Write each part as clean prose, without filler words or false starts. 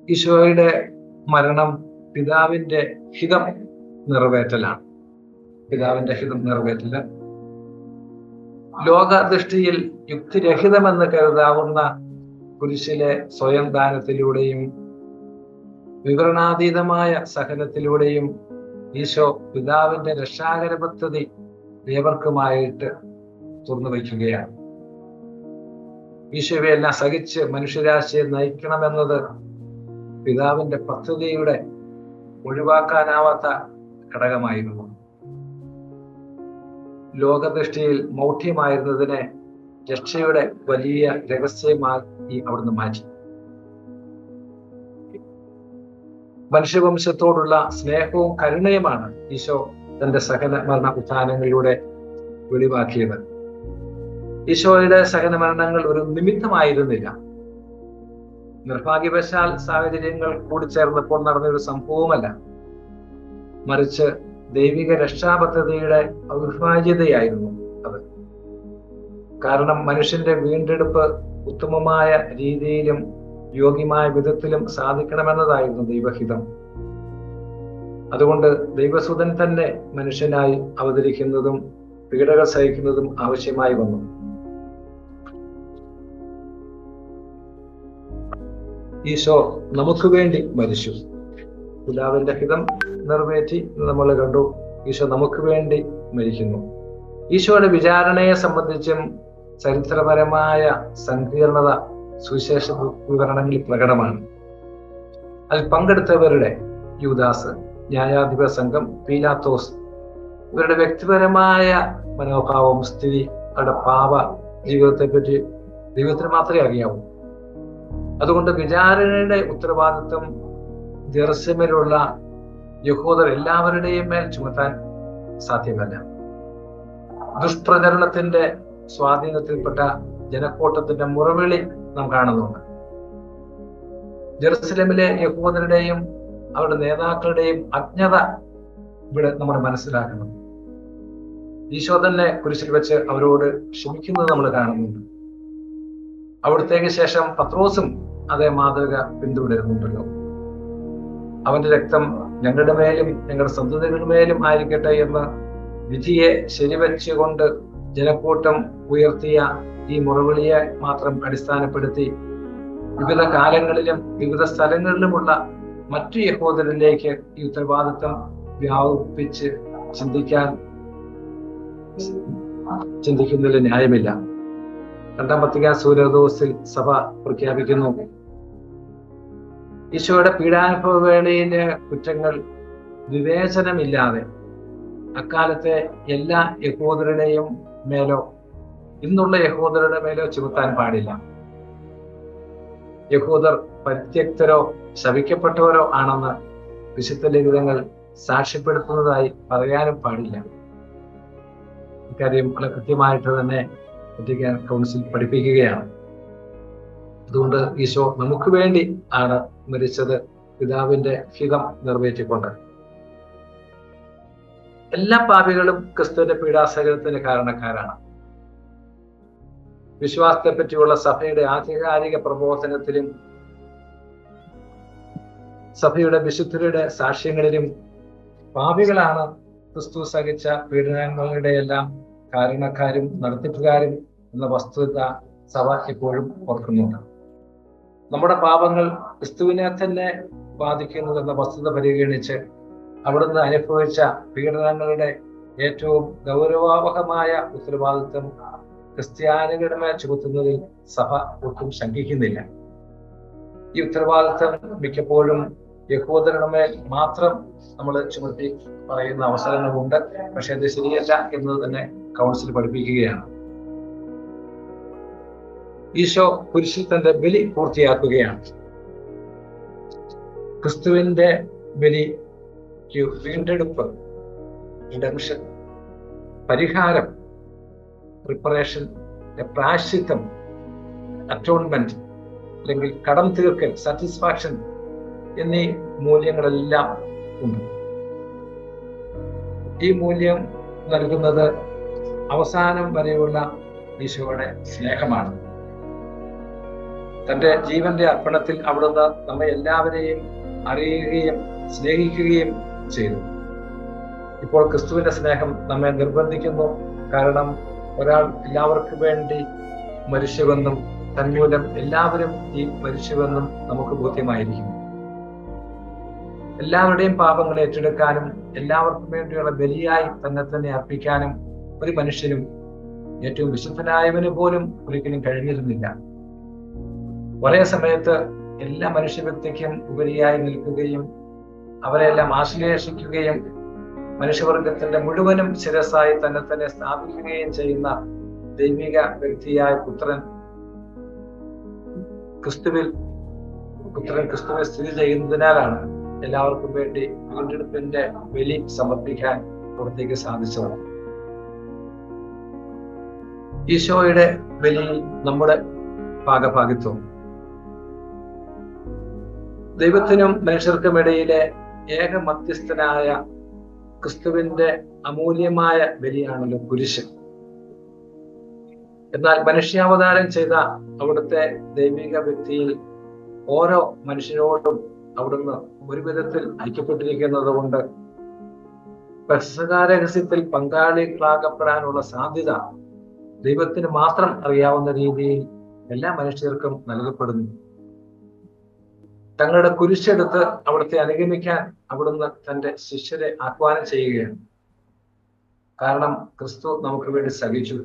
ഈശോയുടെ മരണം പിതാവിന്റെ ഹിതം നിറവേറ്റലാണ്. പിതാവിന്റെ ഹിതം നിറവേറ്റല് ലോകദൃഷ്ടിയിൽ യുക്തിരഹിതമെന്ന് കരുതാവുന്ന കുരിശിലെ സ്വയം ദാനത്തിലൂടെയും വിവരണാതീതമായ സഹനത്തിലൂടെയും ഈശോ പിതാവിന്റെ രക്ഷാകര പദ്ധതി ഏവർക്കുമായിട്ട് തുറന്നു വയ്ക്കുകയാണ്. ഈശോയെല്ലാം സഹിച്ച് മനുഷ്യരാശിയെ നയിക്കണമെന്നത് പിതാവിന്റെ പദ്ധതിയുടെ ഒഴിവാക്കാനാവാത്ത ഘടകമായിരുന്നു. ലോകദൃഷ്ടിയിൽ മൗഢ്യമായിരുന്നതിനെ രക്ഷയുടെ വലിയ രഹസ്യമാക്കി അവിടുന്ന് മാറ്റി. മനുഷ്യവംശത്തോടുള്ള സ്നേഹവും കരുണയുമാണ് ഈശോ തന്റെ സഹന മരണ ഉത്ഥാനങ്ങളിലൂടെ വെളിവാക്കിയത്. ഈശോയുടെ സഹന മരണങ്ങൾ ഒരു നിമിത്തമായിരുന്നില്ല. നിർഭാഗ്യവശാൽ സാഹചര്യങ്ങൾ കൂടിച്ചേർന്നപ്പോൾ നടന്നൊരു സംഭവമല്ല, മറിച്ച് ദൈവിക രക്ഷാപദ്ധതിയുടെ അവിഭാജ്യതയായിരുന്നു അത്. കാരണം മനുഷ്യന്റെ വീണ്ടെടുപ്പ് ഉത്തമമായ രീതിയിലും യോഗ്യമായ വിധത്തിലും സാധിക്കണമെന്നതായിരുന്നു ദൈവഹിതം. അതുകൊണ്ട് ദൈവസുതൻ തന്നെ മനുഷ്യനായി അവതരിക്കുന്നതും പീഡകൾ സഹിക്കുന്നതും ആവശ്യമായി വന്നു. ഈശോ നമുക്ക് വേണ്ടി മരിച്ചു. പിതാവിന്റെ ഹിതം നിറവേറ്റി നമ്മൾ കണ്ടു. ഈശോ നമുക്ക് വേണ്ടി മരിക്കുന്നു. ഈശോയുടെ വിചാരണയെ സംബന്ധിച്ചും ചരിത്രപരമായ സങ്കീർണത സുവിശേഷ വിവരണങ്ങളിൽ പ്രകടമാണ്. അതിൽ പങ്കെടുത്തവരുടെ യൂദാസ്, ന്യായാധിപ സംഘം, പീലാത്തോസ്, ഇവരുടെ വ്യക്തിപരമായ മനോഭാവം, സ്ഥിതി, അവരുടെ പാപ ജീവിതത്തെപ്പറ്റി ദൈവത്തിന് മാത്രമേ അറിയാവൂ. അതുകൊണ്ട് വിചാരണയുടെ ഉത്തരവാദിത്വം ജെറുസലേമിലുള്ള യഹൂദർ എല്ലാവരുടെയും മേൽ ചുമത്താൻ സാധ്യമല്ല. ദുഷ്പ്രചരണത്തിന്റെ സ്വാധീനത്തിൽപ്പെട്ട ജനക്കൂട്ടത്തിന്റെ മുറവിളി നാം കാണുന്നുണ്ട്. ജെറുസലേമിലെ യഹൂദരുടെയും അവരുടെ നേതാക്കളുടെയും അജ്ഞത ഇവിടെ നമ്മൾ മനസ്സിലാക്കണം. ഈശോ തന്നെ കുരിശിൽ വെച്ച് അവരോട് ക്ഷമിക്കുന്നത് നമ്മൾ കാണുന്നുണ്ട്. അവിടത്തേക്ക് ശേഷം പത്രോസും അതേ മാതൃക പിന്തുടരുന്നുണ്ടല്ലോ. അവന്റെ രക്തം ഞങ്ങളുടെ മേലും ഞങ്ങളുടെ സന്തതികളുടെ മേലും ആയിരിക്കട്ടെ എന്ന് വിധിയെ ശരിവെച്ചുകൊണ്ട് ജനക്കൂട്ടം ഉയർത്തിയ ഈ മുറവിളിയെ മാത്രം അടിസ്ഥാനപ്പെടുത്തി വിവിധ കാലങ്ങളിലും വിവിധ സ്ഥലങ്ങളിലുമുള്ള മറ്റു യഹൂദരിലേക്ക് ഈ ഉത്തരവാദിത്വം വ്യാപിപ്പിച്ച് ചിന്തിക്കുന്നതിൽ ന്യായമില്ല. രണ്ടാം വത്തിക്കാൻ സൂര്യദോസിൽ സഭ പ്രഖ്യാപിക്കുന്നു, ഈശോയുടെ പീഡാനുഭവ വേളയിലെ കുറ്റങ്ങൾ വിവേചനമില്ലാതെ അക്കാലത്തെ എല്ലാ യഹൂദരുടെയും മേലോ ഇന്നുള്ള യഹൂദരുടെ മേലോ ചുമത്താൻ പാടില്ല. യഹൂദർ പരിത്യക്തരോ ശപിക്കപ്പെട്ടവരോ ആണെന്ന് വിശുദ്ധ ലിഖിതങ്ങൾ സാക്ഷ്യപ്പെടുത്തുന്നതായി പറയാനും പാടില്ല. ഇക്കാര്യം വളരെ കൃത്യമായിട്ട് തന്നെ വത്തിക്കാൻ കൗൺസിൽ പഠിപ്പിക്കുകയാണ്. അതുകൊണ്ട് ഈശോ നമുക്ക് വേണ്ടി ആണ് മരിച്ചത്, പിതാവിന്റെ ഹിതം നിറവേറ്റിക്കൊണ്ട്. എല്ലാ പാപികളും ക്രിസ്തുവിന്റെ പീഡാസഹനത്തിന് കാരണക്കാരാണ്. വിശ്വാസത്തെ പറ്റിയുള്ള സഭയുടെ ആധികാരിക പ്രബോധനത്തിലും സഭയുടെ വിശുദ്ധരുടെ സാക്ഷ്യങ്ങളിലും പാപികളാണ് ക്രിസ്തു സഹിച്ച പീഡനങ്ങളുടെ എല്ലാം കാരണക്കാരും നടത്തിപ്പുകാരും എന്ന വസ്തുത സഭ എപ്പോഴും ഓർക്കുന്നുണ്ട്. നമ്മുടെ പാപങ്ങൾ ക്രിസ്തുവിനെ തന്നെ ബാധിക്കുന്നു എന്ന വസ്തുത പരിഗണിച്ച് അവിടുന്ന് അനുഭവിച്ച പീഡനങ്ങളുടെ ഏറ്റവും ഗൗരവാവഹമായ ഉത്തരവാദിത്വം ക്രിസ്ത്യാനികളുടെ മേൽ ചുമത്തുന്നതിൽ സഭ ഒട്ടും ശങ്കിക്കുന്നില്ല. ഈ ഉത്തരവാദിത്വം മിക്കപ്പോഴും യഹൂദരുടെ മേൽ മാത്രം നമ്മൾ ചുമത്തി പറയുന്ന അവസരങ്ങളുണ്ട്. പക്ഷെ അത് ശരിയല്ല എന്നത് തന്നെ കൗൺസിൽ പഠിപ്പിക്കുകയാണ്. ഈശോ കുരിശിൽ തന്റെ ബലി പൂർത്തിയാക്കുകയാണ്. ക്രിസ്തുവിന്റെ ബലിക്ക് വീണ്ടെടുപ്പ്, റിഡംഷൻ, പരിഹാരം, പ്രിപ്പറേഷൻ, പ്രായശ്ചിത്തം, അറ്റോൺമെന്റ് അല്ലെങ്കിൽ കടം തീർക്കൽ, സാറ്റിസ്ഫാക്ഷൻ എന്നീ മൂല്യങ്ങളെല്ലാം ഉണ്ട്. ഈ മൂല്യം നൽകുന്നത് അവസാനം വരെയുള്ള ഈശോയുടെ സ്നേഹമാണ്. തന്റെ ജീവന്റെ അർപ്പണത്തിൽ അവിടുന്ന് നമ്മെ എല്ലാവരെയും അറിയുകയും സ്നേഹിക്കുകയും ചെയ്തു. ഇപ്പോൾ ക്രിസ്തുവിന്റെ സ്നേഹം നമ്മെ നിർബന്ധിക്കുന്നു. കാരണം ഒരാൾ എല്ലാവർക്കും വേണ്ടി മരിച്ചുവെന്നും തന്മൂലം എല്ലാവരും ഈ മരിച്ചുവെന്നും നമുക്ക് ബോധ്യമായിരിക്കും. എല്ലാവരുടെയും പാപങ്ങളെ ഏറ്റെടുക്കാനും എല്ലാവർക്കും വേണ്ടിയുള്ള ബലിയായി തന്നെ അർപ്പിക്കാനും ഒരു മനുഷ്യനും, ഏറ്റവും വിശുദ്ധനായവന് പോലും ഒരിക്കലും കഴിഞ്ഞിരുന്നില്ല. ഒരേ സമയത്ത് എല്ലാ മനുഷ്യ വ്യക്തിക്കും ഉപരിയായി നിൽക്കുകയും അവരെല്ലാം ആശ്ലേഷിക്കുകയും മനുഷ്യവർഗത്തിന്റെ മുഴുവനും ശിരസായി തന്നെ സ്ഥാപിക്കുകയും ചെയ്യുന്ന ദൈവിക വ്യക്തിയായ പുത്രൻ ക്രിസ്തുവിൽ സ്ഥിതി ചെയ്യുന്നതിനാലാണ് എല്ലാവർക്കും വേണ്ടി വീണ്ടെടുപ്പിന്റെ ബലി സമർപ്പിക്കാൻ പുറത്തേക്ക് സാധിച്ചത്. ഈശോയുടെ ബലി നമ്മുടെ ഭാഗഭാഗിത്വം ദൈവത്തിനും മനുഷ്യർക്കും ഇടയിലെ ഏക മധ്യസ്ഥനായ ക്രിസ്തുവിന്റെ അമൂല്യമായ ബലിയാണല്ലോ കുരിശ്. എന്നാൽ മനുഷ്യാവതാരം ചെയ്ത അവിടുത്തെ ദൈവിക വ്യക്തിയിൽ ഓരോ മനുഷ്യരോടും അവിടുന്ന് ഒരു വിധത്തിൽ ഐക്യപ്പെട്ടിരിക്കുന്നത് കൊണ്ട് പെസഹ രഹസ്യത്തിൽ പങ്കാളികളാകപ്പെടാനുള്ള സാധ്യത ദൈവത്തിന് മാത്രം അറിയാവുന്ന രീതിയിൽ എല്ലാ മനുഷ്യർക്കും നൽകപ്പെടുന്നു. തങ്ങളുടെ കുരിശെടുത്ത് അവിടുത്തെ അനുഗമിക്കാൻ അവിടുന്ന് തന്റെ ശിഷ്യരെ ആഹ്വാനം ചെയ്യുകയാണ്. കാരണം ക്രിസ്തു നമുക്ക് വേണ്ടി സഹിച്ചു.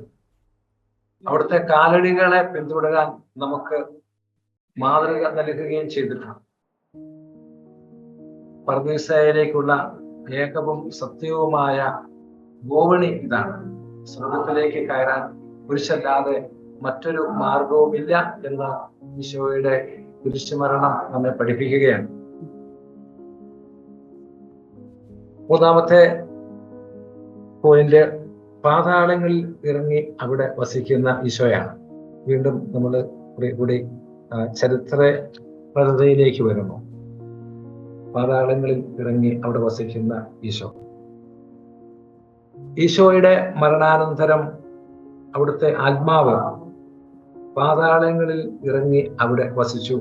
അവിടുത്തെ കാലടികളെ പിന്തുടരാൻ നമുക്ക് മാതൃക നൽകുകയും ചെയ്തിട്ടുണ്ട്. പർദീസയിലേക്കുള്ള ഏകവും സത്യവുമായ ഗോവണി ഇതാണ്. സ്വർഗത്തിലേക്ക് കയറാൻ കുരിശല്ലാതെ മറ്റൊരു മാർഗവുമില്ല എന്ന് ഈശോയുടെ കുരിശുമരണം നമ്മെ പഠിപ്പിക്കുകയാണ്. മൂന്നാമത്തെ പോയിന്റ്, പാതാളങ്ങളിൽ ഇറങ്ങി അവിടെ വസിക്കുന്ന ഈശോയാണ്. വീണ്ടും നമ്മൾ കൂടി ചരിത്രപരതയിലേക്ക് വരുന്നു. പാതാളങ്ങളിൽ ഇറങ്ങി അവിടെ വസിക്കുന്ന ഈശോ. ഈശോയുടെ മരണാനന്തരം അവിടുത്തെ ആത്മാവ് പാതാളങ്ങളിൽ ഇറങ്ങി അവിടെ വസിച്ചു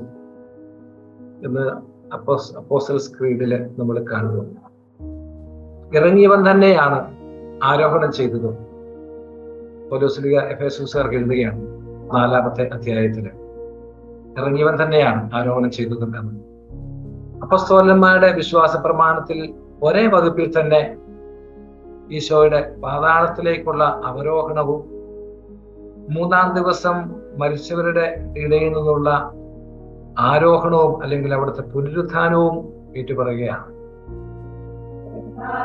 എന്ന് അപ്പോസ്റ്റൽസ് ക്രീഡില് നമ്മൾ കാണുന്നു. ഇറങ്ങിയവൻ തന്നെയാണ് ആരോഹണം ചെയ്തതും. പൗലോസ് എഫേസ്യൻകാർക്ക് എഴുതുകയാണ് 4-ാമത്തെ അധ്യായത്തില്, ഇറങ്ങിയവൻ തന്നെയാണ് ആരോഹണം ചെയ്തതും എന്ന്. അപ്പോസ്തലന്മാരുടെ വിശ്വാസ പ്രമാണത്തിൽ ഒരേ വകുപ്പിൽ തന്നെ ഈശോയുടെ പാതാളത്തിലേക്കുള്ള അവരോഹണവും 3-ാം ദിവസം മരിച്ചവരുടെ ഇടയിൽ നിന്നുള്ള ആരോഹണവും അല്ലെങ്കിൽ അവിടുത്തെ പുനരുത്ഥാനവും ഏറ്റുപറയുകയാണ്.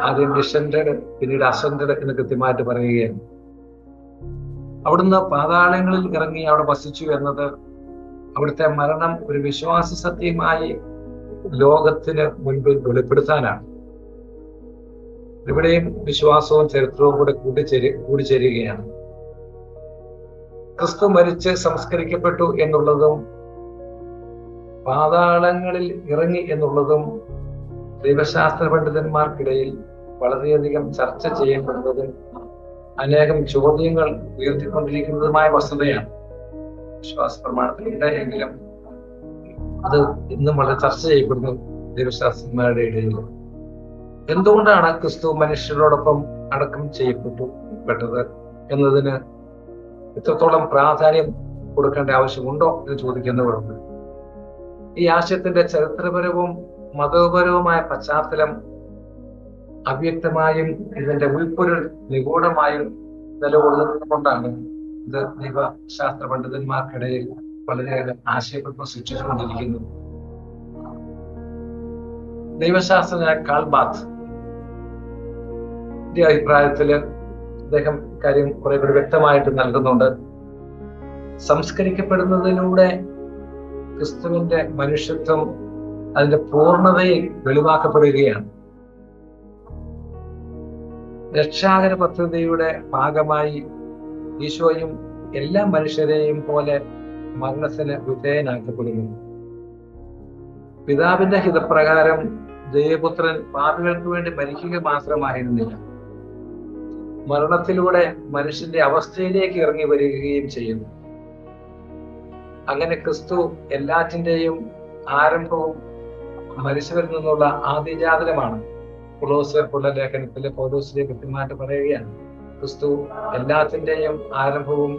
ആദ്യം ഡിസെൻഡഡ്, പിന്നീട് അസെൻഡഡ് എന്ന് കൃത്യമായിട്ട് പറയുകയാണ്. അവിടുന്ന് പാതാളങ്ങളിൽ ഇറങ്ങി അവിടെ വസിച്ചു എന്നത് അവിടുത്തെ മരണം ഒരു വിശ്വാസ സത്യമായി ലോകത്തിന് മുൻപിൽ വെളിപ്പെടുത്താനാണ്. ഇവിടെയും വിശ്വാസവും ചരിത്രവും കൂടെ കൂടിച്ചേരുകയാണ്. ക്രിസ്തു മരിച്ച് സംസ്കരിക്കപ്പെട്ടു എന്നുള്ളതും പാതാളങ്ങളിൽ ഇറങ്ങി എന്നുള്ളതും ദൈവശാസ്ത്ര പണ്ഡിതന്മാർക്കിടയിൽ വളരെയധികം ചർച്ച ചെയ്യപ്പെടുന്നതും അനേകം ചോദ്യങ്ങൾ ഉയർത്തിക്കൊണ്ടിരിക്കുന്നതുമായ വസ്തുതയാണ്. വിശ്വാസ പ്രമാണത്തിലുണ്ട് എങ്കിലും അത് ഇന്നും വളരെ ചർച്ച ചെയ്യപ്പെടുന്നു ദൈവശാസ്ത്രജ്ഞന്മാരുടെ ഇടയിൽ. എന്തുകൊണ്ടാണ് ക്രിസ്തു മനുഷ്യരോടൊപ്പം അടക്കം ചെയ്യപ്പെട്ടത് എന്നതിന് എത്രത്തോളം പ്രാധാന്യം കൊടുക്കേണ്ട ആവശ്യമുണ്ടോ എന്ന് ചോദിക്കുന്നവരുണ്ട്. ഈ ആശയത്തിന്റെ ചരിത്രപരവും മതപരവുമായ പശ്ചാത്തലം അവ്യക്തമായും ഇതിന്റെ ഉൾപ്പൊരുൾ നിഗൂഢമായും നിലകൊള്ളുന്നത് കൊണ്ടാണ് ഇത് ദൈവശാസ്ത്ര പണ്ഡിതന്മാർക്കിടയിൽ വളരെയേറെ ആശയക്കുഴപ്പം സൃഷ്ടിച്ചുകൊണ്ടിരിക്കുന്നത്. ദൈവശാസ്ത്രജ്ഞനായ കാൾ ബാർത്ത് അഭിപ്രായത്തില് അദ്ദേഹം കാര്യം കുറെ കൂടി വ്യക്തമായിട്ട് നൽകുന്നുണ്ട്. സംസ്കരിക്കപ്പെടുന്നതിലൂടെ ക്രിസ്തുവിന്റെ മനുഷ്യത്വം അതിന്റെ പൂർണ്ണതയിൽ വെളിവാക്കപ്പെടുകയാണ്. രക്ഷാകര പദ്ധതിയുടെ ഭാഗമായി ഈശോയും എല്ലാ മനുഷ്യരെയും പോലെ മരണത്തിന് വിധേയനാക്കപ്പെടുന്നു. പിതാവിന്റെ ഹിതപ്രകാരം ദൈവപുത്രൻ പാപികൾക്ക് വേണ്ടി മരിക്കുക മാത്രമായിരുന്നില്ല, മരണത്തിലൂടെ മനുഷ്യന്റെ അവസ്ഥയിലേക്ക് ഇറങ്ങി വരികയും ചെയ്യുന്നു. അങ്ങനെ ക്രിസ്തു എല്ലാറ്റിന്റെയും ആരംഭവും മരിച്ചവരിൽ നിന്നുള്ള ആദിജാതനമാണ്. കൊളോസ്യർക്കുള്ള ലേഖനത്തിലെ പൗലോസിലെ കൃത്യമായിട്ട് പറയുകയാണ്, ക്രിസ്തു എല്ലാത്തിന്റെയും ആരംഭവും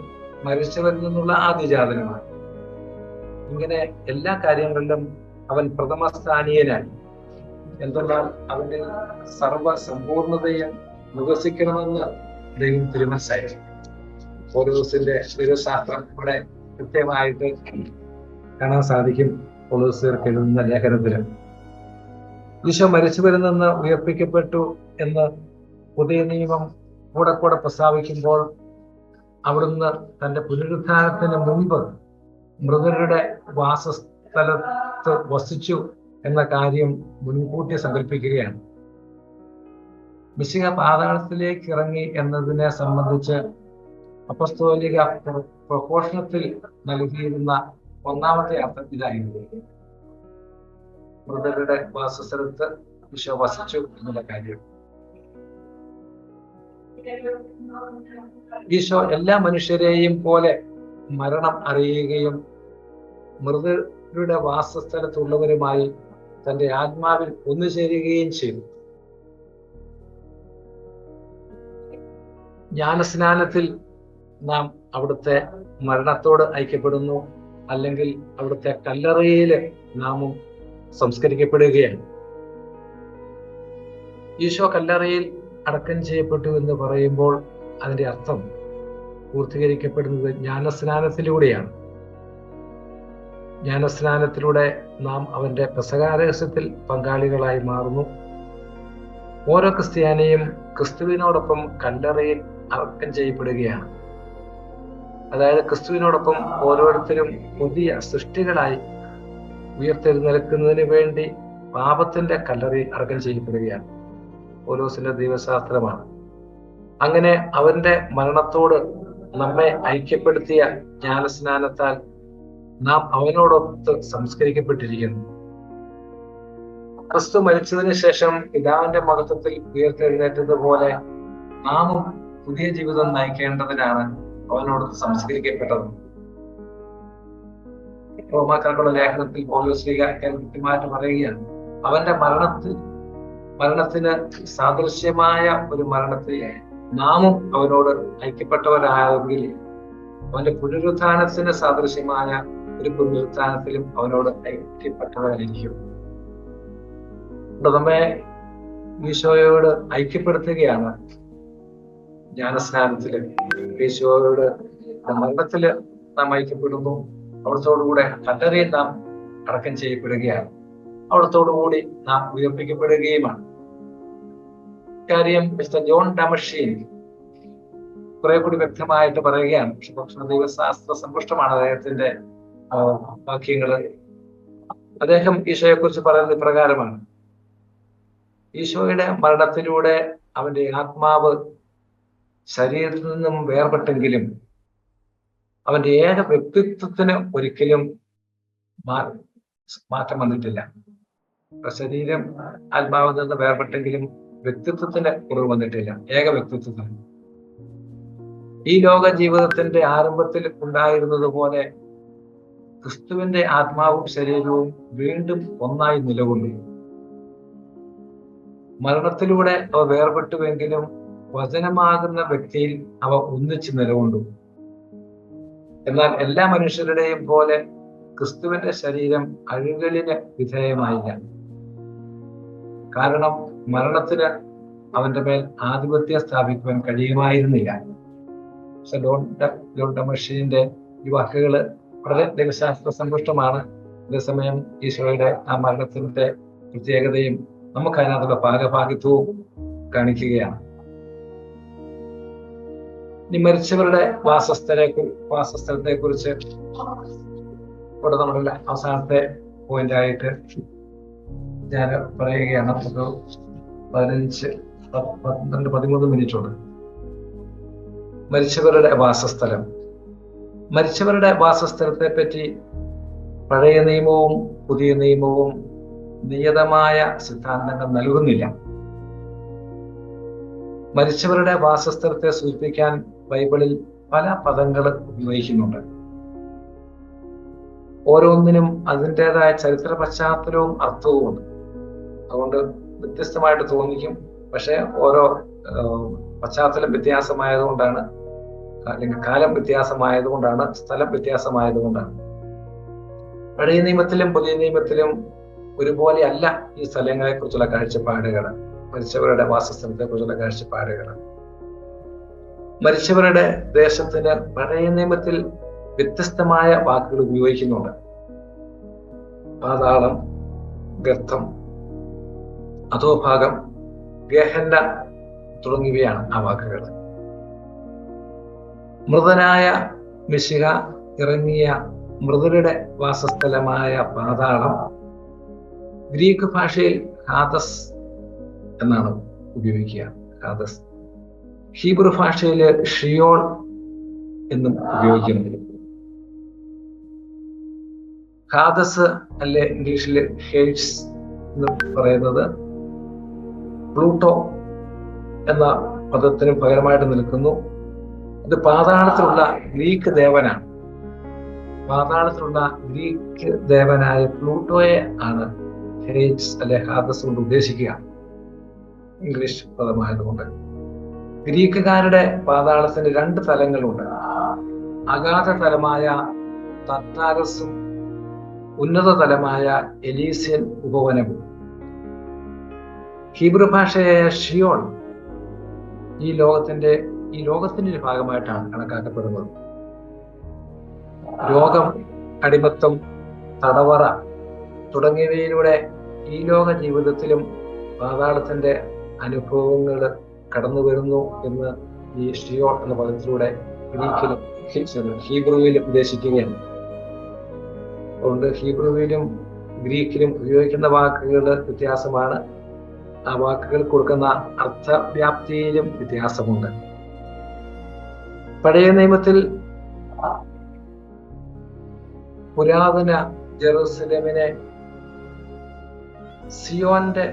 മരിച്ചവരിൽ നിന്നുള്ള ആദിജാതനമാണ്. ഇങ്ങനെ എല്ലാ കാര്യങ്ങളിലും അവൻ പ്രഥമസ്ഥാനീയനായി. എന്തെന്നാൽ അവന്റെ സർവസമ്പൂർണതയും വികസിക്കണമെന്ന് ദൈവം തിരുമനസ്സായി. പൗലോസിന്റെ ദൈവശാസ്ത്രം ഇവിടെ കൃത്യമായിട്ട് കാണാൻ സാധിക്കും. പൗലോസ്യർക്ക് എഴുതുന്ന ലേഖനത്തില് ഈശോ മരിച്ചവരിൽ നിന്ന് ഉയർപ്പിക്കപ്പെട്ടു എന്ന് പുതിയ നിയമം കൂടെ കൂടെ പ്രസ്താവിക്കുമ്പോൾ അവിടുന്ന് തന്റെ പുനരുത്ഥാനത്തിന് മുൻപ് മൃതരുടെ വാസസ്ഥലത്ത് വസിച്ചു എന്ന കാര്യം മുൻകൂട്ടി സങ്കല്പിക്കുകയാണ്. മിശിഹ പാതാളത്തിലേക്ക് ഇറങ്ങി എന്നതിനെ സംബന്ധിച്ച് അപ്പസ്തോലിക പ്രഘോഷണത്തിൽ നൽകിയിരുന്ന ഒന്നാമത്തെ അർത്ഥം ഇതായിരുന്നു: മൃതരുടെ വാസസ്ഥലത്ത് ഈശോ വസിച്ചു എന്നുള്ള കാര്യം. ഈശോ എല്ലാ മനുഷ്യരെയും പോലെ മരണം അറിയുകയും മൃതരുടെ വാസസ്ഥലത്തുള്ളവരുമായി തന്റെ ആത്മാവിൽ ഒന്നുചേരുകയും ചെയ്തു. ജ്ഞാനസ്നാനത്തിൽ നാം അവിടുത്തെ മരണത്തോട് ഐക്യപ്പെടുന്നു, അല്ലെങ്കിൽ അവിടുത്തെ കല്ലറയില് നാമും സംസ്കരിക്കപ്പെടുകയാണ്. ഈശോ കല്ലറയിൽ അടക്കം ചെയ്യപ്പെട്ടു എന്ന് പറയുമ്പോൾ അതിന്റെ അർത്ഥം പൂർത്തീകരിക്കപ്പെടുന്നത് ജ്ഞാനസ്നാനത്തിലൂടെയാണ്. ജ്ഞാനസ്നാനത്തിലൂടെ നാം അവന്റെ പെസഹാരഹസ്യത്തിൽ പങ്കാളികളായി മാറുന്നു. ഓരോ ക്രിസ്ത്യാനിയും ക്രിസ്തുവിനോടൊപ്പം കല്ലറയിൽ അടക്കം ചെയ്യപ്പെടുകയാണ്. അതായത് ക്രിസ്തുവിനോടൊപ്പം ഓരോരുത്തരും പുതിയ സൃഷ്ടികളായി ഉയർത്തെഴുന്നേൽക്കുന്നതിന് വേണ്ടി പാപത്തിന്റെ കല്ലറയിൽ അടക്കം ചെയ്യപ്പെടുകയാണ്. പൗലോസിന്റെ ദൈവശാസ്ത്രമാണ്. അങ്ങനെ അവന്റെ മരണത്തോട് നമ്മെ ഐക്യപ്പെടുത്തിയ ജ്ഞാനസ്നാനത്താൽ നാം അവനോടൊത്ത് സംസ്കരിക്കപ്പെട്ടിരിക്കുന്നു. ക്രിസ്തു മരിച്ചതിന് ശേഷം പിതാവിന്റെ മഹത്വത്തിൽ ഉയർത്തെഴുന്നേറ്റതുപോലെ നാമും പുതിയ ജീവിതം നയിക്കേണ്ടതിനാണ് അവനോടൊത്ത് സംസ്കരിക്കപ്പെട്ടത്. റോമാക്കാർക്കുള്ള ലേഖനത്തിൽ പൗലോസ് കൃത്യമായിട്ട് പറയുകയാണ്, അവന്റെ മരണത്തിന് സാദൃശ്യമായ ഒരു മരണത്തിൽ നാമും അവനോട് ഐക്യപ്പെട്ടവരായെങ്കിൽ അവന്റെ പുനരുത്ഥാനത്തിന് സാദൃശ്യമായ ഒരു പുനരുത്ഥാനത്തിലും അവനോട് ഐക്യപ്പെട്ടവരായിരിക്കും. നമ്മെ ഈശോയോട് ഐക്യപ്പെടുത്തുകയാണ് ജ്ഞാനസ്നാനത്തില്. ഈശോയോട് മരണത്തില് നാം ഐക്യപ്പെടുന്നു. അവിടത്തോടുകൂടെ കല്ലറയിൽ നാം അടക്കം ചെയ്യപ്പെടുകയാണ്. അവിടത്തോടുകൂടി നാം ഉയർപ്പിക്കപ്പെടുകയുമാണ്. കാര്യം മിസ്റ്റർ ജോൺ ഡമഷീൻ കുറെ കൂടി വ്യക്തമായിട്ട് പറയുകയാണ്. ദൈവശാസ്ത്ര സമ്പുഷ്ടമാണ് അദ്ദേഹത്തിന്റെ വാക്യങ്ങള്. അദ്ദേഹം ഈശോയെ കുറിച്ച് പറയുന്നത് ഇപ്രകാരമാണ്: ഈശോയുടെ മരണത്തിലൂടെ അവന്റെ ആത്മാവ് ശരീരത്തിൽ നിന്നും വേർപെട്ടെങ്കിലും അവന്റെ ഏക വ്യക്തിത്വത്തിന് ഒരിക്കലും മാറ്റം വന്നിട്ടില്ല. ശരീരം ആത്മാവിൽ നിന്ന് വേർപെട്ടെങ്കിലും വ്യക്തിത്വത്തിന് കുറവ് വന്നിട്ടില്ല, ഏക വ്യക്തിത്വത്തിന്. ഈ ലോക ജീവിതത്തിന്റെ ആരംഭത്തിൽ ഉണ്ടായിരുന്നത് പോലെ ക്രിസ്തുവിന്റെ ആത്മാവും ശരീരവും വീണ്ടും ഒന്നായി നിലകൊണ്ടു. മരണത്തിലൂടെ അവ വേർപെട്ടുവെങ്കിലും വചനമാകുന്ന വ്യക്തിയിൽ അവ ഒന്നിച്ച് നിലകൊണ്ടു. എന്നാൽ എല്ലാ മനുഷ്യരുടെയും പോലെ ക്രിസ്തുവിന്റെ ശരീരം അഴുകലിന് വിധേയമായില്ല. കാരണം മരണത്തിന് അവന്റെ മേൽ ആധിപത്യം സ്ഥാപിക്കുവാൻ കഴിയുമായിരുന്നില്ല. ജോൺ ഡമഷീന്റെ ഈ വാക്കുകള് വളരെ ദൈവശാസ്ത്ര സമ്പുഷ്ടമാണ്. അതേസമയം ഈശോയുടെ ആ മരണത്തിന്റെ പ്രത്യേകതയും നമുക്ക് അതിനകത്തുള്ള ഭാഗഭാഗിത്വവും കാണിക്കുകയാണ്. ഇനി മരിച്ചവരുടെ വാസസ്ഥലത്തെ കുറിച്ച് ഇവിടെ നമ്മുടെ അവസാനത്തെ പോയിന്റ് ആയിട്ട് ഞാൻ പറയുകയാണ്. ഒരു 15, 12, 13 മിനിറ്റുണ്ട്. മരിച്ചവരുടെ വാസസ്ഥലം. മരിച്ചവരുടെ വാസസ്ഥലത്തെ പറ്റി പഴയ നിയമവും പുതിയ നിയമവും നിയതമായ സിദ്ധാന്തങ്ങൾ നൽകുന്നില്ല. മരിച്ചവരുടെ വാസസ്ഥലത്തെ സൂചിപ്പിക്കാൻ ബൈബിളിൽ പല പദങ്ങൾ ഉപയോഗിക്കുന്നുണ്ട്. ഓരോന്നിനും അതിൻ്റെതായ ചരിത്ര പശ്ചാത്തലവും അർത്ഥവുമുണ്ട്. അതുകൊണ്ട് വ്യത്യസ്തമായിട്ട് തോന്നിക്കും. പക്ഷെ ഓരോ പശ്ചാത്തലം വ്യത്യാസമായതുകൊണ്ടാണ്, അല്ലെങ്കിൽ കാലം വ്യത്യാസമായതുകൊണ്ടാണ്, സ്ഥലം വ്യത്യാസമായതുകൊണ്ടാണ്. പഴയ നിയമത്തിലും പുതിയ നിയമത്തിലും ഒരുപോലെ അല്ല ഈ സ്ഥലങ്ങളെ കുറിച്ചുള്ള കാഴ്ചപ്പാടുകൾ, മരിച്ചവരുടെ വാസസ്ഥലത്തെ കുറിച്ചുള്ള കാഴ്ചപ്പാടുകൾ. മരിച്ചവരുടെ ദേശത്തിന് പഴയ നിയമത്തിൽ വ്യത്യസ്തമായ വാക്കുകൾ ഉപയോഗിക്കുന്നുണ്ട്. പാതാളം, ഗർത്തം, അധോഭാഗം, ഗഹന്ന തുടങ്ങിയവയാണ് ആ വാക്കുകൾ. മൃതനായ മിശിഹ ഇറങ്ങിയ മൃതരുടെ വാസസ്ഥലമായ പാതാളം ഗ്രീക്ക് ഭാഷയിൽ ഹാദസ് എന്നാണ് ഉപയോഗിക്കുക. ഹാദസ്. ഹീബ്രു ഭാഷയില് ഷിയോൾ എന്നും ഉപയോഗിക്കുന്നുണ്ട്. ഹാദസ് അല്ലെ ഇംഗ്ലീഷിൽ ഹേഡ്സ് എന്ന് പറയുന്നത് പ്ലൂട്ടോ എന്ന പദത്തിന് പകരമായിട്ട് നിൽക്കുന്നു. ഇത് പാതാളത്തിലുള്ള ഗ്രീക്ക് ദേവനാണ്. പാതാളത്തിലുള്ള ഗ്രീക്ക് ദേവനായ പ്ലൂട്ടോയെ ആണ് ഹേഡ്സ് അല്ലെ ഹാദസ് കൊണ്ട് ഉദ്ദേശിക്കുക, ഇംഗ്ലീഷ് പദമായതുകൊണ്ട്. ഗ്രീക്കുകാരുടെ പാതാളത്തിന് 2 തലങ്ങളുണ്ട്. അഗാധ തലമായ തർട്ടാരസും ഉന്നത തലമായ എലീസിയൻ ഉപവനവും. ഹീബ്രു ഭാഷയായ ഷിയോൾ ഈ ലോകത്തിന്റെ ഒരു ഭാഗമായിട്ടാണ് കണക്കാക്കപ്പെടുന്നത്. രോഗം, അടിമത്തം, തടവറ തുടങ്ങിയവയിലൂടെ ഈ ലോക ജീവിതത്തിലും പാതാളത്തിന്റെ അനുഭവങ്ങൾ കടന്നു വരുന്നു എന്ന് ഈ ഷിയോൾ എന്ന പദത്തിലൂടെ ഗ്രീക്കിലും ഹീബ്രുവിലും ഉദ്ദേശിക്കുകയാണ്. അതുകൊണ്ട് ഹീബ്രുവിലും ഗ്രീക്കിലും ഉപയോഗിക്കുന്ന വാക്കുകൾ വ്യത്യാസമാണ്. ആ വാക്കുകൾ കൊടുക്കുന്ന അർത്ഥവ്യാപ്തിയിലും വ്യത്യാസമുണ്ട്. പഴയ നിയമത്തിൽ പുരാതന ജെറുസലേമിനെ സിയോന്റെ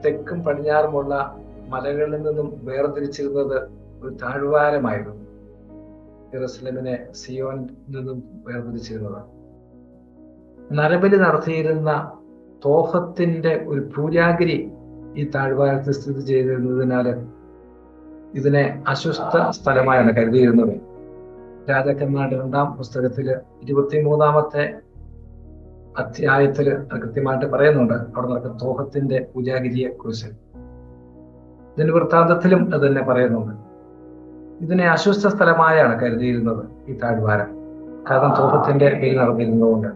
തെക്കും പടിഞ്ഞാറുമുള്ള മലകളിൽ നിന്നും വേർതിരിച്ചിരുന്നത് ഒരു താഴ്വാരമായിരുന്നു. ജെറുസലേമിനെ സിയോനിൽ നിന്നും വേർതിരിച്ചിരുന്നത്. നരബലി നടത്തിയിരുന്ന തോഫത്തിന്റെ ഒരു പൂജാഗിരി ഈ താഴ്വാരത്തിൽ സ്ഥിതി ചെയ്തിരുന്നതിനാൽ ഇതിനെ അശുദ്ധ സ്ഥലമായാണ് കരുതിയിരുന്നത്. രാജാക്കന്മാരുടെ 2-ാം പുസ്തകത്തില് 23-ാമത്തെ അധ്യായത്തില് കൃത്യമായിട്ട് പറയുന്നുണ്ട് അവിടെ നടക്കുന്ന തോഫത്തിന്റെ പൂജാഗിരിയെ കുറിച്ച്. ഇതിന്റെ വൃത്താന്തത്തിലും അത് തന്നെ പറയുന്നുണ്ട്. ഇതിനെ അശുദ്ധ സ്ഥലമായാണ് കരുതിയിരുന്നത് ഈ താഴ്വാരം, കാരണം തോഫത്തിന്റെ പേര് നടന്നിരുന്നതുകൊണ്ട്.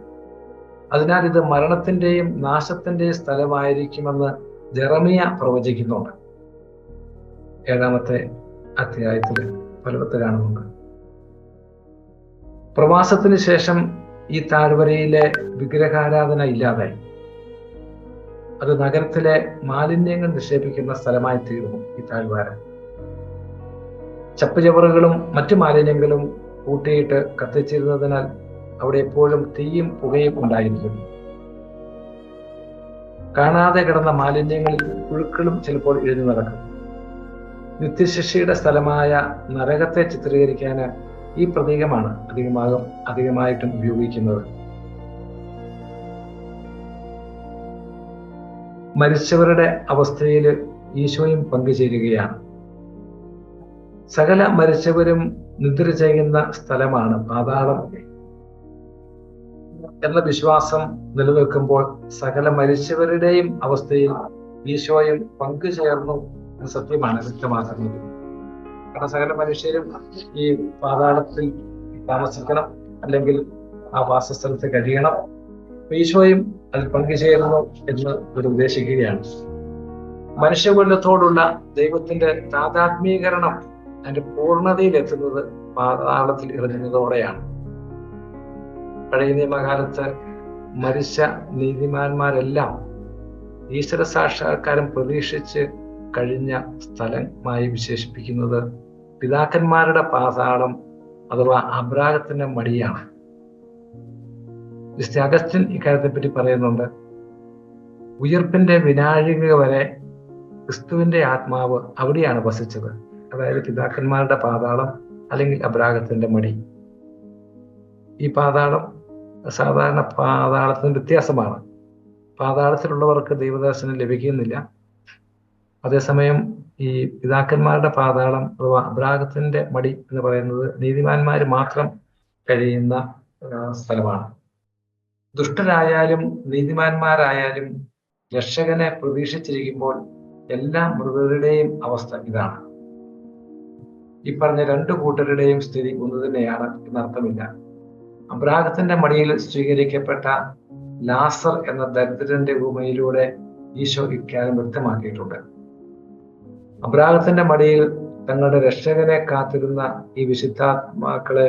അതിനാൽ ഇത് മരണത്തിന്റെയും നാശത്തിന്റെയും സ്ഥലമായിരിക്കുമെന്ന് ജെറമിയ പ്രവചിക്കുന്നുണ്ട്. 7-ാമത്തെ അധ്യായത്തിൽ ഫലവത്ത് കാണുന്നുണ്ട്. പ്രവാസത്തിന് ശേഷം ഈ താഴ്വരയിലെ വിഗ്രഹാരാധന ഇല്ലാതായി. അത് നഗരത്തിലെ മാലിന്യങ്ങൾ നിക്ഷേപിക്കുന്ന സ്ഥലമായി തീർന്നു ഈ താഴ്വാരം. ചപ്പുചവറുകളും മറ്റു മാലിന്യങ്ങളും കൂട്ടിയിട്ട് കത്തിച്ചിരുന്നതിനാൽ അവിടെ എപ്പോഴും തീയും പുകയും ഉണ്ടായിരിക്കും. കാണാതെ കിടന്ന മാലിന്യങ്ങളിൽ പുഴുക്കളും ചിലപ്പോൾ എഴുതി നടക്കും. നിത്യശിക്ഷയുടെ സ്ഥലമായ നരകത്തെ ചിത്രീകരിക്കാൻ ഈ പ്രതീകമാണ് അധികമായിട്ടും ഉപയോഗിക്കുന്നത്. മരിച്ചവരുടെ അവസ്ഥയിൽ ഈശോയും പങ്കുചേരുകയാണ്. സകല മരിച്ചവരും നിദ്ര ചെയ്യുന്ന സ്ഥലമാണ് പാതാളം എന്ന വിശ്വാസം നിലനിൽക്കുമ്പോൾ സകല മരിച്ചവരുടെയും അവസ്ഥയിൽ ഈശോയും പങ്കുചേർന്നു എന്ന സത്യമാണ് വ്യക്തമാക്കുന്നത്. കാരണം സകല മനുഷ്യരും ഈ പാതാളത്തിൽ താമസിക്കണം, അല്ലെങ്കിൽ ആ വാസസ്ഥലത്ത് കഴിയണം. ഈശോയും അതിൽ പങ്കുചേരുന്നു എന്ന് ഒരു ഉദ്ദേശിക്കുകയാണ്. മനുഷ്യകുലത്തോടുള്ള ദൈവത്തിന്റെ താതാത്മീകരണം അതിന്റെ പൂർണ്ണതയിലെത്തുന്നത് പാതാളത്തിൽ ഇറങ്ങുന്നതോടെയാണ്. പഴയ നിയമകാലത്ത് മരിച്ച നീതിമാന്മാരെല്ലാം ഈശ്വര സാക്ഷാത്കാരം പ്രതീക്ഷിച്ച് കഴിഞ്ഞ സ്ഥലമായി വിശേഷിപ്പിക്കുന്നത് പിതാക്കന്മാരുടെ പാതാളം അഥവാ അബ്രാഹത്തിന്റെ മടിയാണ്. വിശുദ്ധ അഗസ്റ്റിൻ ഇക്കാര്യത്തെ പറ്റി പറയുന്നുണ്ട്. ഉയർപ്പിന്റെ വിനാഴിക വരെ ക്രിസ്തുവിന്റെ ആത്മാവ് അവിടെയാണ് വസിച്ചത്. അതായത് പിതാക്കന്മാരുടെ പാതാളം അല്ലെങ്കിൽ അബ്രാഹത്തിന്റെ മടി. ഈ പാതാളം സാധാരണ പാതാളത്തിന് വ്യത്യാസമാണ്. പാതാളത്തിലുള്ളവർക്ക് ദൈവദർശനം ലഭിക്കുന്നില്ല. അതേസമയം ഈ പിതാക്കന്മാരുടെ പാതാളം അഥവാ അബ്രാഹത്തിന്റെ മടി എന്ന് പറയുന്നത് നീതിമാന്മാര് മാത്രം കഴിയുന്ന സ്ഥലമാണ്. ദുഷ്ടരായാലും നീതിമാന്മാരായാലും രക്ഷകനെ പ്രതീക്ഷിച്ചിരിക്കുമ്പോൾ എല്ലാ മൃതരുടെയും അവസ്ഥ ഇതാണ്. ഈ പറഞ്ഞ രണ്ടു കൂട്ടരുടെയും സ്ഥിതി ഒന്ന് തന്നെയാണ് എന്നർത്ഥമില്ല. അബ്രാഹത്തിന്റെ മടിയിൽ സ്വീകരിക്കപ്പെട്ട ലാസർ എന്ന ദരിദ്രന്റെ ഉപമയിലൂടെ ഈശോ ഇക്കാര്യം വ്യക്തമാക്കിയിട്ടുണ്ട്. അബ്രാഹത്തിന്റെ മടിയിൽ തങ്ങളുടെ രക്ഷകനെ കാത്തിരുന്ന ഈ വിശുദ്ധാത്മാക്കളെ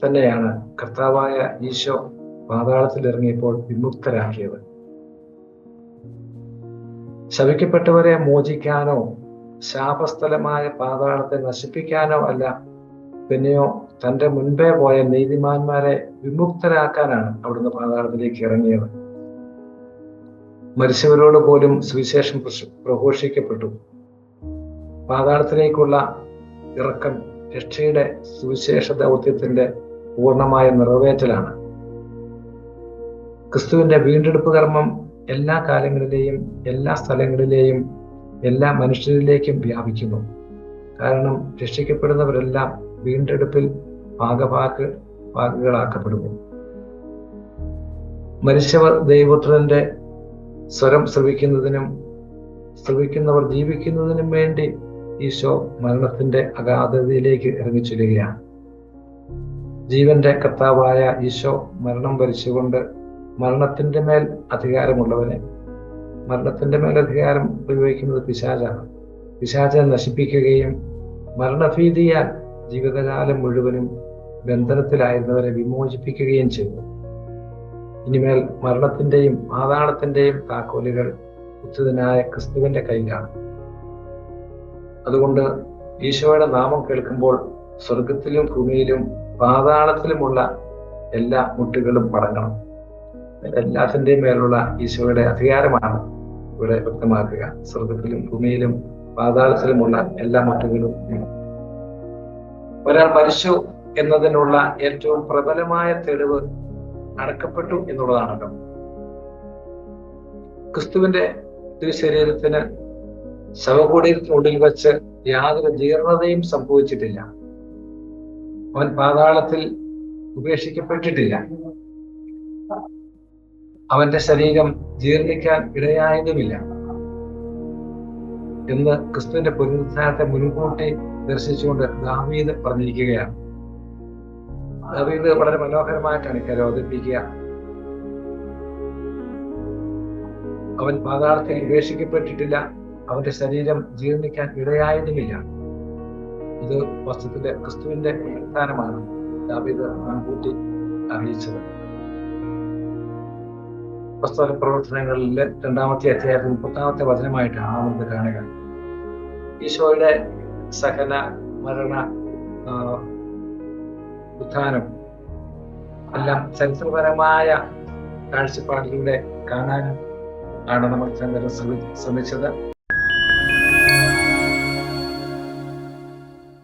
തന്നെയാണ് കർത്താവായ ഈശോ പാതാളത്തിൽ ഇറങ്ങിയപ്പോൾ വിമുക്തരാക്കിയത്. ശപിക്കപ്പെട്ടവരെ മോചിക്കാനോ ശാപസ്ഥലമായ പാതാളത്തെ നശിപ്പിക്കാനോ അല്ല, പിന്നെയോ തന്റെ മുൻപേ പോയ നീതിമാന്മാരെ വിമുക്തരാക്കാനാണ് അവിടുന്ന് പാതാളത്തിലേക്ക് ഇറങ്ങിയത്. മരിച്ചവരോട് പോലും സുവിശേഷം പ്രഘോഷിക്കപ്പെട്ടു. പാതാളത്തിലേക്കുള്ള ഇറക്കം രക്ഷയുടെ സുവിശേഷ ദൗത്യത്തിന്റെ പൂർണ്ണമായ നിറവേറ്റലാണ്. ക്രിസ്തുവിന്റെ വീണ്ടെടുപ്പ് കർമ്മം എല്ലാ കാലങ്ങളിലെയും എല്ലാ സ്ഥലങ്ങളിലെയും എല്ലാ മനുഷ്യരിലേക്കും വ്യാപിക്കുന്നു. കാരണം രക്ഷിക്കപ്പെടുന്നവരെല്ലാം വീണ്ടെടുപ്പിൽ ഭാഗഭാക്കുകളാക്കപ്പെടുന്നു. മരിച്ചവർ ദൈവപുത്രന്റെ സ്വരം ശ്രവിക്കുന്നവർ ജീവിക്കുന്നതിനും വേണ്ടി ഈശോ മരണത്തിന്റെ അഗാധതയിലേക്ക് ഇറങ്ങിച്ചെല്ലുകയാണ്. ജീവന്റെ കർത്താവായ ഈശോ മരണം വരിച്ചുകൊണ്ട് മരണത്തിന്റെ മേൽ അധികാരമുള്ളവനെ, മരണത്തിന്റെ മേൽ അധികാരം ഉപയോഗിക്കുന്നത് പിശാചാണ്, പിശാചിനെ നശിപ്പിക്കുകയും മരണഭീതിയാൽ ജീവിതകാലം മുഴുവനും ബന്ധനത്തിലായിരുന്നവരെ വിമോചിപ്പിക്കുകയും ചെയ്തു. ഇനിമേൽ മരണത്തിന്റെയും പാതാളത്തിന്റെയും താക്കോലുകൾ ഉച്ചിതനായ ക്രിസ്തുവിന്റെ കയ്യിലാണ്. അതുകൊണ്ട് ഈശോയുടെ നാമം കേൾക്കുമ്പോൾ സ്വർഗത്തിലും ഭൂമിയിലും പാതാളത്തിലുമുള്ള എല്ലാ മുട്ടുകളും മടങ്ങണം. എല്ലാത്തിൻ്റെയും മേലുള്ള ഈശോയുടെ അധികാരമാണ് ഇവിടെ വ്യക്തമാക്കുക. സ്വർഗത്തിലും ഭൂമിയിലും പാതാളത്തിലുമുള്ള എല്ലാ മുട്ടുകളും. ഒരാൾ മരിച്ചു എന്നതിനുള്ള ഏറ്റവും പ്രബലമായ തെളിവ് അടക്കപ്പെട്ടു എന്നുള്ളതാണല്ലോ. ക്രിസ്തുവിന്റെ തിരുശരീരത്തിന് ശവകുടീരത്തിനുള്ളിൽ വെച്ച് യാതൊരു ജീർണതയും സംഭവിച്ചിട്ടില്ല. അവൻ പാതാളത്തിൽ ഉപേക്ഷിക്കപ്പെട്ടിട്ടില്ല. അവന്റെ ശരീരം ജീർണിക്കാൻ ഇടയായതുമില്ല എന്ന് ക്രിസ്തുവിന്റെ പുനരുത്ഥാനത്തെ മുൻകൂട്ടി ദർശിച്ചുകൊണ്ട് ദാവീദ് പറഞ്ഞിരിക്കുകയാണ്. ദാവീദ് വളരെ മനോഹരമായിട്ടാണ് ഇക്കാര്യം അവതരിപ്പിക്കുക. അവൻ പാതാളത്തിൽ ഉപേക്ഷിക്കപ്പെട്ടിട്ടില്ല, അവന്റെ ശരീരം ജീർണിക്കാൻ ഇടയായതുമില്ല. ഇത് വസ്തുതയുടെ ക്രിസ്തുവിന്റെ പുനരുത്ഥാനമാണ് ദാവീദ് മുൻകൂട്ടി അറിയിച്ചത്. അപ്പോസ്തല പ്രവർത്തനങ്ങളിലെ 2-ാമത്തെ അധ്യായത്തിൽ 30-ാമത്തെ വചനമായിട്ടാണ് നമ്മൾ കാണുക. ഈശോയുടെ സഹന മരണ ഉത്ഥാനം എല്ലാം ചരിത്രപരമായ കാഴ്ചപ്പാടിലൂടെ കാണാൻ ആണ് നമ്മൾ ശ്രമിച്ചത്.